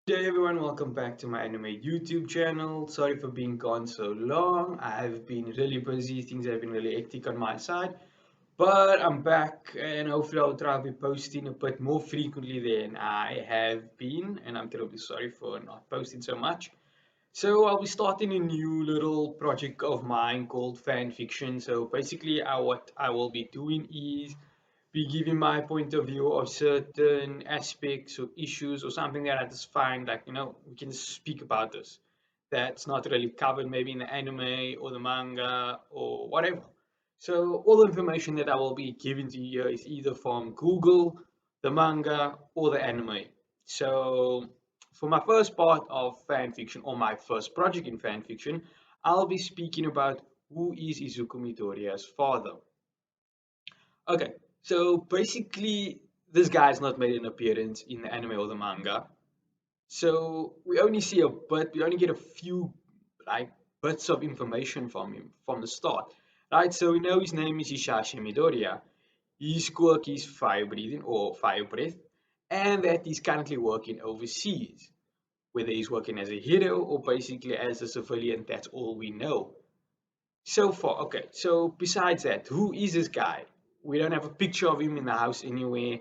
Hey everyone, welcome back to my anime YouTube channel. Sorry for being gone so long. I've been really busy, things have been really hectic on my side, but I'm back and hopefully I'll try to be posting a bit more frequently than I have been. And I'm terribly sorry for not posting so much. So I'll be starting a new little project of mine called fan fiction. So basically, what I will be doing is be giving my point of view of certain aspects or issues or something that I just find like, we can speak about this. That's not really covered maybe in the anime or the manga or whatever. So all the information that I will be giving to you here is either from Google, the manga, or the anime. So for my first part of fan fiction or my first project in fan fiction, I'll be speaking about who is Izuku Midoriya's father. Okay, so basically, this guy's not made an appearance in the anime or the manga. So we only see a bit, we only get a few like bits of information from him from the start. Right, so we know his name is Hisashi Midoriya. His quirk is fire breathing or fire breath, and that he's currently working overseas. Whether he's working as a hero or basically as a civilian, that's all we know. So far, okay. So besides that, who is this guy? We don't have a picture of him in the house anywhere.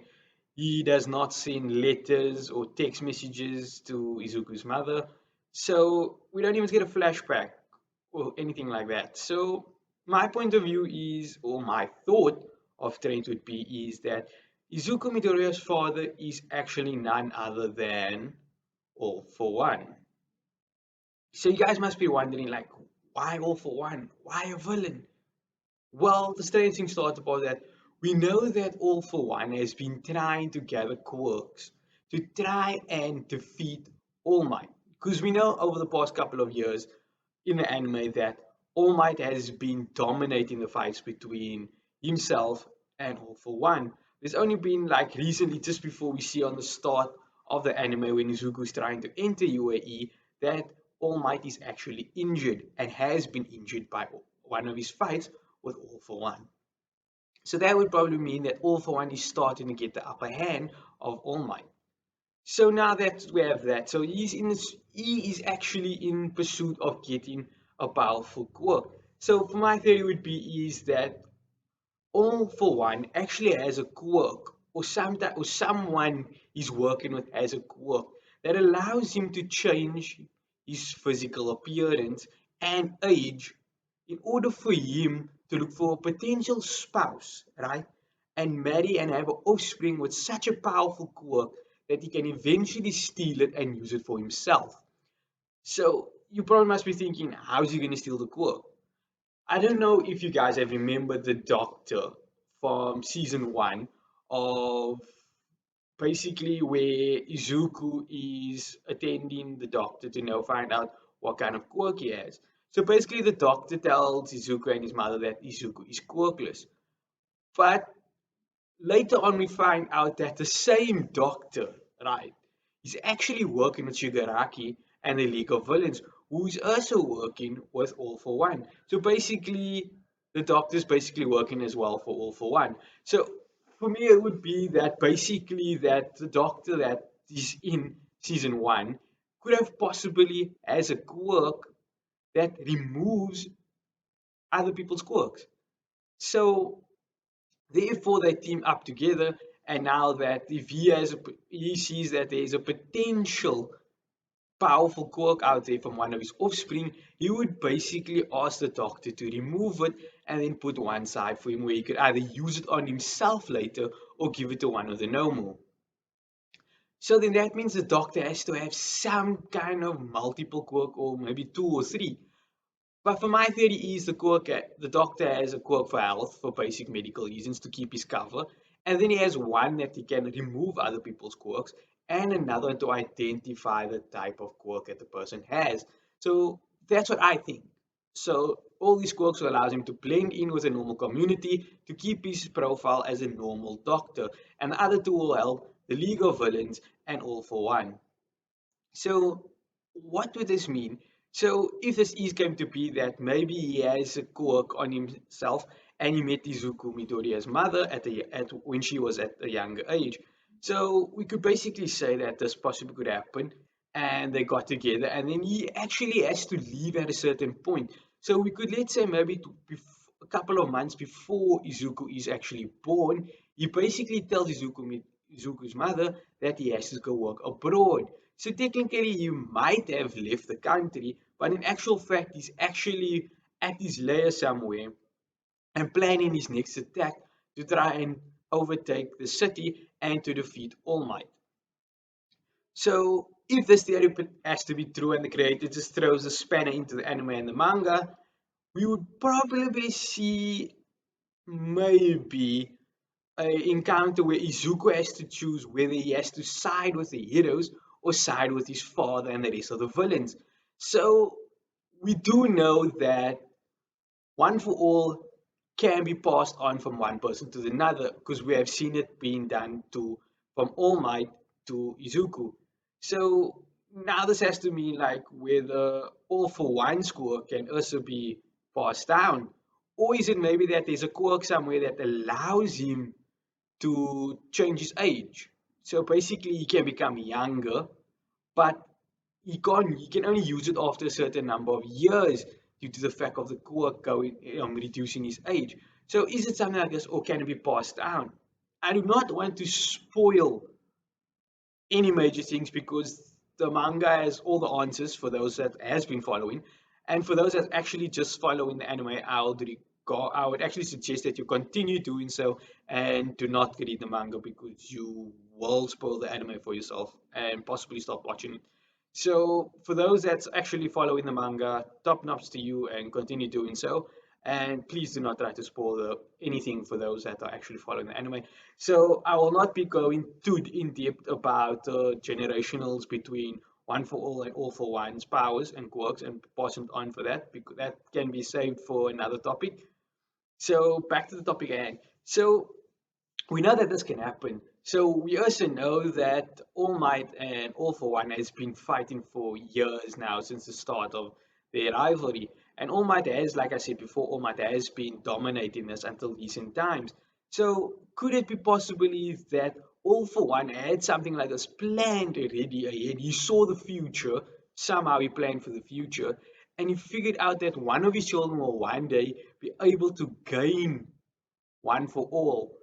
He does not send letters or text messages to Izuku's mother. So we don't even get a flashback or anything like that. So my point of view is, or my thought of Trent would be, is that Izuku Midoriya's father is actually none other than All For One. So you guys must be wondering, like, why All For One? Why a villain? Well, the strange thing starts about that we know that All For One has been trying to gather quirks to try and defeat All Might. Because we know over the past couple of years in the anime that All Might has been dominating the fights between himself and All For One. There's only been like recently, just before we see on the start of the anime when Izuku's trying to enter UAE, that All Might is actually injured and has been injured by one of his fights with All For One. So that would probably mean that All For One is starting to get the upper hand of All Might. So now that we have that, so he is actually in pursuit of getting a powerful quirk. So for my theory would be is that All For One actually has a quirk, or someone he's working with has a quirk that allows him to change his physical appearance and age in order for him to look for a potential spouse, right? And marry and have an offspring with such a powerful quirk that he can eventually steal it and use it for himself. So you probably must be thinking, how's he going to steal the quirk? I don't know if you guys have remembered the doctor from season one of basically where Izuku is attending the doctor to find out what kind of quirk he has. So basically, the doctor tells Izuku and his mother that Izuku is quirkless. But later on, we find out that the same doctor, right, is actually working with Shigaraki and the League of Villains, who's also working with All For One. So basically, the doctor's basically working as well for All For One. So for me, it would be that basically that the doctor that is in season one could have possibly has a quirk that removes other people's quirks. So therefore, they team up together, and now that if he sees that there is a potential powerful quirk out there from one of his offspring, he would basically ask the doctor to remove it and then put one side for him where he could either use it on himself later or give it to one of the normal. So then that means the doctor has to have some kind of multiple quirk or maybe two or three. But for my theory is the doctor has a quirk for health, for basic medical reasons to keep his cover, and then he has one that he can remove other people's quirks, and another to identify the type of quirk that the person has. So that's what I think. So all these quirks will allow him to blend in with a normal community to keep his profile as a normal doctor, and the other two will help the League of Villains and All For One. So, what would this mean? So, if this is going to be that maybe he has a quirk on himself and he met Izuku Midoriya's mother when she was at a younger age. So, we could basically say that this possibly could happen. and they got together, and then he actually has to leave at a certain point. So we could, let's say, maybe a couple of months before Izuku is actually born, he basically tells Izuku's mother that he has to go work abroad. So technically he might have left the country, but in actual fact he's actually at his lair somewhere and planning his next attack to try and overtake the city and to defeat All Might. So, if this theory has to be true and the creator just throws a spanner into the anime and the manga, we would probably see maybe an encounter where Izuku has to choose whether he has to side with the heroes or side with his father and the rest of the villains. So, we do know that one for all can be passed on from one person to another because we have seen it being done to from All Might to Izuku. So now this has to mean like whether all for one score can also be passed down, or is it maybe that there's a quirk somewhere that allows him to change his age? So basically, he can become younger, but he can only use it after a certain number of years due to the fact of the quirk going reducing his age. So is it something like this, or can it be passed down? I do not want to spoil any major things because the manga has all the answers for those that has been following, and for those that actually just following the anime, I would actually suggest that you continue doing so and do not read the manga because you will spoil the anime for yourself and possibly stop watching it. So for those that's actually following the manga, top notch to you and continue doing so. And please do not try to spoil anything for those that are actually following the anime. So I will not be going too in depth about generationals between One for All and All for One's powers and quirks and passing on for that because that can be saved for another topic. So back to the topic at hand. So we know that this can happen. So we also know that All Might and All for One has been fighting for years now since the start of their rivalry. And All Might has, like I said before, All Might has been dominating this until recent times. So could it be possibly that All for One had something like this planned already ahead? He saw the future, somehow he planned for the future, and he figured out that one of his children will one day be able to gain one for all.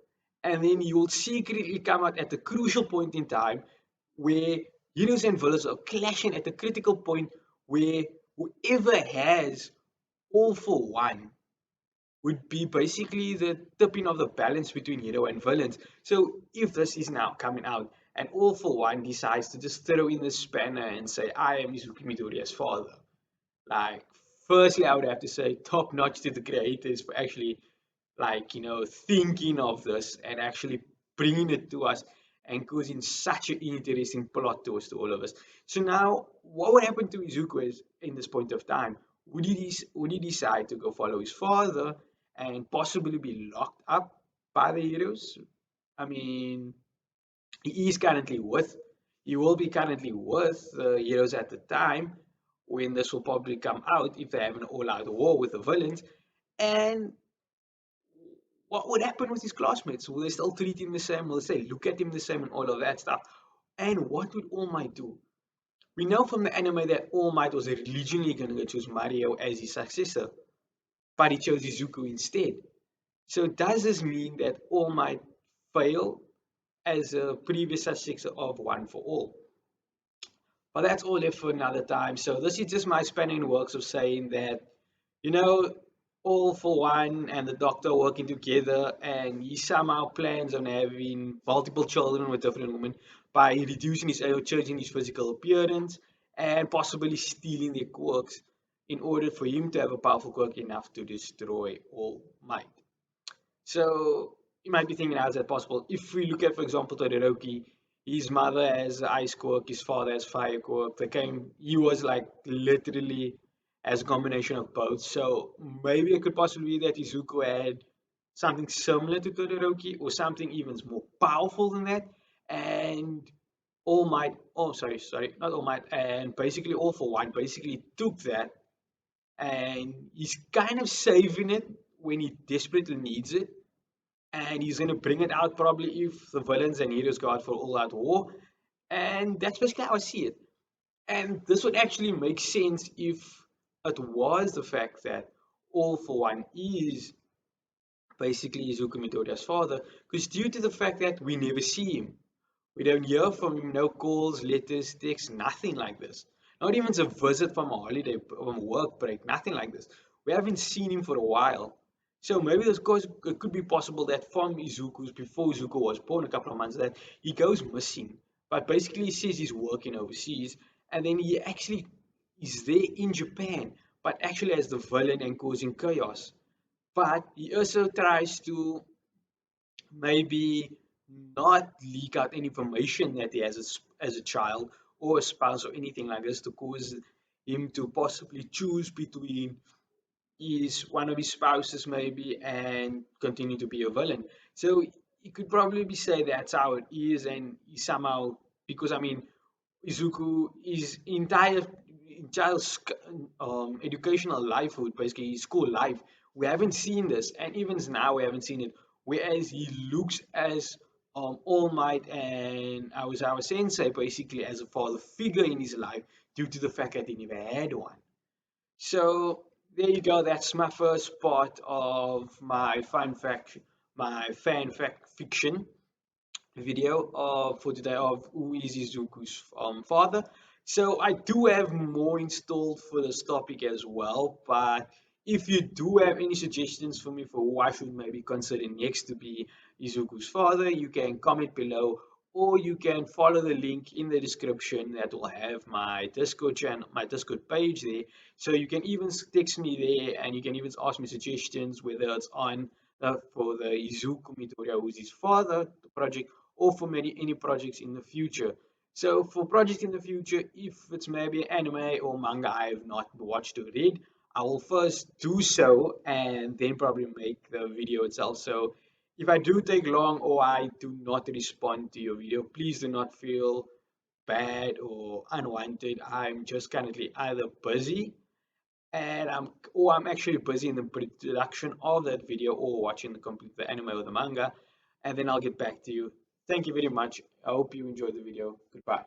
And then you'll secretly come out at a crucial point in time where heroes and villains are clashing at a critical point where whoever has all for one would be basically the tipping of the balance between hero and villains. So if this is now coming out and all for one decides to just throw in the spanner and say, I am Izuku Midoriya's father, like, firstly, I would have to say top notch to the creators for actually, like, thinking of this and actually bringing it to us and causing such an interesting plot twist to all of us. So now, what would happen to Izuku is in this point of time? Would he decide to go follow his father and possibly be locked up by the heroes? I mean, he is currently with, he will be currently with the heroes at the time when this will probably come out if they have an all-out war with the villains. And what would happen with his classmates? Will they still treat him the same? Will they say, look at him the same and all of that stuff? And what would All Might do? We know from the anime that All Might was originally going to choose Mario as his successor, but he chose Izuku instead. So does this mean that All Might fail as a previous successor of One for All? But that's all left for another time. So this is just my spanning works of saying that, you know, All for One and the Doctor working together, and he somehow plans on having multiple children with different women by reducing his age or changing his physical appearance and possibly stealing their quirks in order for him to have a powerful quirk enough to destroy All Might. So you might be thinking, how is that possible? If we look at, for example, Todoroki, his mother has ice quirk, his father has fire quirk. He was like literally as a combination of both. So maybe it could possibly be that Izuku had something similar to Todoroki or something even more powerful than that. And All Might, oh, sorry, not All Might, and basically All for One basically took that and he's kind of saving it when he desperately needs it and he's going to bring it out probably if the villains and heroes go out for all out war. And that's basically how I see it. And this would actually make sense if it was the fact that All for One is basically Izuku Midoriya's father, because due to the fact that we never see him, we don't hear from him, no calls, letters, texts, nothing like this. Not even a visit from a holiday, from a work break, nothing like this. We haven't seen him for a while. So maybe this cause it could be possible that from Izuku's before Izuku was born a couple of months that he goes missing. But basically he says he's working overseas and then he actually is there in Japan, but actually as the villain and causing chaos. But he also tries to maybe not leak out any information that he has as a child or a spouse or anything like this to cause him to possibly choose between his one of his spouses maybe and continue to be a villain. So you could probably say that's how it is, and he somehow because I mean Izuku his entire educational life, basically his school life, we haven't seen this, and even now we haven't seen it. Whereas he looks as All Might and our sensei basically as a father figure in his life due to the fact that he never had one. So there you go. That's my first part of my fan fact fiction video for today of who is Izuku's father. So I do have more installed for this topic as well, but if you do have any suggestions for me for who I should maybe consider next to be Izuku's father, you can comment below or you can follow the link in the description that will have my Discord channel, my Discord page there. So you can even text me there and you can even ask me suggestions whether it's on for the Izuku Midoriya, who's his father, the project, or for any projects in the future. So for projects in the future, if it's maybe anime or manga I have not watched or read, I will first do so and then probably make the video itself. So if I do take long or I do not respond to your video, please do not feel bad or unwanted. I'm just currently either busy and I'm actually busy in the production of that video or watching the anime or the manga, and then I'll get back to you. Thank you very much. I hope you enjoyed the video. Goodbye.